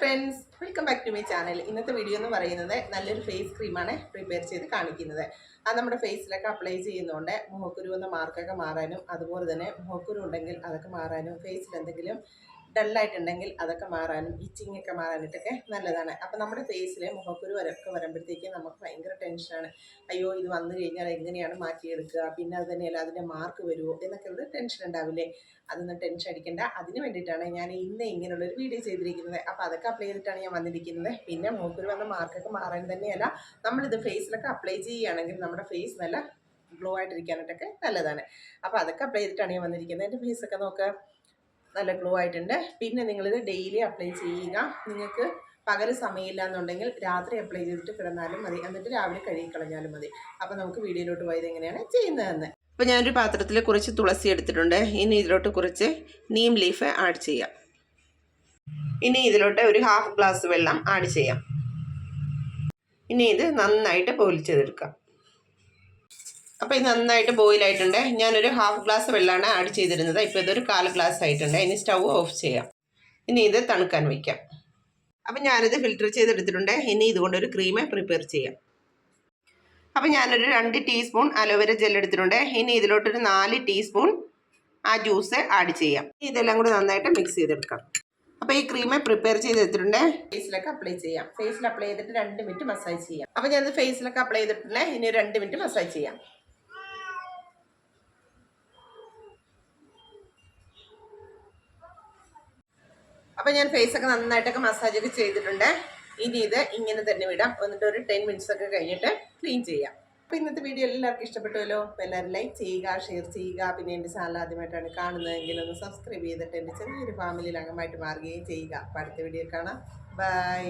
Friends, welcome back to my channel. ഇന്നത്തെ video എന്ന് പറയുന്നത് നല്ലൊരു ഫേസ് ക്രീമാണ് പ്രിപ്പയർ ചെയ്ത് കാണിക്കുന്നത്. അത് നമ്മുടെ ഫേസിലൊക്കെ അപ്ലൈ ചെയ്യുന്നതുകൊണ്ട് മുഖക്കുരു എന്ന മാർക്കൊക്കെ മാറാനും അതുപോലെ തന്നെ മുഖക്കുരു ഉണ്ടെങ്കിൽ അതൊക്കെ മാറാനും ഫേസിൽ എന്തെങ്കിലും ഡള്ളായിട്ടുണ്ടെങ്കിൽ അതൊക്കെ മാറാനും ഇച്ചിങ് ഒക്കെ മാറാനായിട്ടൊക്കെ നല്ലതാണ്. അപ്പം നമ്മുടെ ഫേസിലെ മുഖക്കുരു ഒക്കെ വരുമ്പോഴത്തേക്ക് നമുക്ക് ഭയങ്കര ടെൻഷനാണ്. അയ്യോ ഇത് വന്നു കഴിഞ്ഞാൽ എങ്ങനെയാണ് മാറ്റിയെടുക്കുക, പിന്നെ അത് തന്നെയല്ല അതിൻ്റെ മാർക്ക് വരുമോ എന്നൊക്കെ ഒരു ടെൻഷൻ ഉണ്ടാവില്ലേ. അതൊന്നും ടെൻഷൻ അടിക്കേണ്ട. അതിന് വേണ്ടിയിട്ടാണ് ഞാൻ ഇന്ന് ഇങ്ങനെയുള്ളൊരു വീഡിയോ ചെയ്തിരിക്കുന്നത്. അപ്പോൾ അതൊക്കെ അപ്ലൈ ചെയ്തിട്ടാണ് ഞാൻ വന്നിരിക്കുന്നത്. പിന്നെ മുഖക്കുരു വന്ന മാർക്കൊക്കെ മാറാൻ തന്നെയല്ല, നമ്മളിത് ഫേസിലൊക്കെ അപ്ലൈ ചെയ്യുകയാണെങ്കിൽ നമ്മുടെ ഫേസ് നല്ല ഗ്ലോ ആയിട്ടിരിക്കാനായിട്ടൊക്കെ നല്ലതാണ്. അപ്പോൾ അതൊക്കെ അപ്ലൈ ചെയ്തിട്ടാണ് ഞാൻ വന്നിരിക്കുന്നത്. എൻ്റെ ഫേസൊക്കെ നോക്കുക, നല്ല ഗ്ലോ ആയിട്ടുണ്ട്. പിന്നെ നിങ്ങളിത് ഡെയിലി അപ്ലൈ ചെയ്യുക. നിങ്ങൾക്ക് പകൽ സമയമില്ല എന്നുണ്ടെങ്കിൽ രാത്രി അപ്ലൈ ചെയ്തിട്ട് കിടന്നാലും മതി, എന്നിട്ട് രാവിലെ കഴുകി കളഞ്ഞാലും മതി. അപ്പോൾ നമുക്ക് വീഡിയോയിലോട്ട് പോയത് എങ്ങനെയാണ് ചെയ്യുന്നതെന്ന്. അപ്പോൾ ഞാനൊരു പാത്രത്തിൽ കുറച്ച് തുളസി എടുത്തിട്ടുണ്ട്. ഇനി ഇതിലോട്ട് കുറച്ച് നീം ലീഫ് ആഡ് ചെയ്യാം. ഇനി ഇതിലോട്ട് ഒരു 1/2 ഗ്ലാസ് വെള്ളം ആഡ് ചെയ്യാം. ഇനി ഇത് നന്നായിട്ട് ബോയിൽ ചെയ്തെടുക്കാം. അപ്പോൾ ഇത് നന്നായിട്ട് ബോയിലായിട്ടുണ്ട്. ഞാനൊരു 1/2 ഗ്ലാസ് വെള്ളമാണ് ആഡ് ചെയ്തിരുന്നത്. ഇപ്പോൾ ഇതൊരു 1/4 ഗ്ലാസ് ആയിട്ടുണ്ട്. ഇനി സ്റ്റൗ ഓഫ് ചെയ്യാം. ഇനി ഇത് തണുക്കാൻ വയ്ക്കാം. അപ്പം ഞാനിത് ഫിൽറ്റർ ചെയ്തെടുത്തിട്ടുണ്ട്. ഇനി ഇതുകൊണ്ടൊരു ക്രീം പ്രിപ്പയർ ചെയ്യാം. അപ്പം ഞാനൊരു 2 ടീസ്പൂൺ അലോവേര ജെൽ എടുത്തിട്ടുണ്ട്. ഇനി ഇതിലോട്ടൊരു 4 ടീസ്പൂൺ ആ ജ്യൂസ് ആഡ് ചെയ്യാം. ഇതെല്ലാം കൂടി നന്നായിട്ട് മിക്സ് ചെയ്തെടുക്കാം. അപ്പോൾ ഈ ക്രീം പ്രിപ്പയർ ചെയ്തെടുത്തിട്ടുണ്ട്. ഫേസിലൊക്കെ അപ്ലൈ ചെയ്യാം. ഫേസിൽ അപ്ലൈ ചെയ്തിട്ട് 2 മിനിറ്റ് മസാജ് ചെയ്യാം. അപ്പോൾ ഞാനിത് ഫേസിലൊക്കെ അപ്ലൈ ചെയ്തിട്ടുണ്ട്. ഇനി 2 മിനിറ്റ് മസാജ് ചെയ്യാം. അപ്പോൾ ഞാൻ ഫേസൊക്കെ നന്നായിട്ടൊക്കെ മസാജൊക്കെ ചെയ്തിട്ടുണ്ട്. ഇനി ഇത് ഇങ്ങനെ തന്നെ വിടാം. എന്നിട്ട് ഒരു 10 മിനിറ്റ്സ് ഒക്കെ കഴിഞ്ഞിട്ട് ക്ലീൻ ചെയ്യാം. അപ്പോൾ ഇന്നത്തെ വീഡിയോ എല്ലാവർക്കും ഇഷ്ടപ്പെട്ടുവല്ലോ. അപ്പോൾ എല്ലാവരും ലൈക്ക് ചെയ്യുക, ഷെയർ ചെയ്യുക. പിന്നെ എൻ്റെ ചാനൽ ആദ്യമായിട്ടാണ് കാണുന്നതെങ്കിൽ ഒന്ന് സബ്സ്ക്രൈബ് ചെയ്തിട്ട് എൻ്റെ ചെറിയൊരു ഫാമിലിയിൽ അംഗമായിട്ട് മാറുകയും ചെയ്യുക. അപ്പോൾ അടുത്ത വീഡിയോ കാണാം. ബൈ.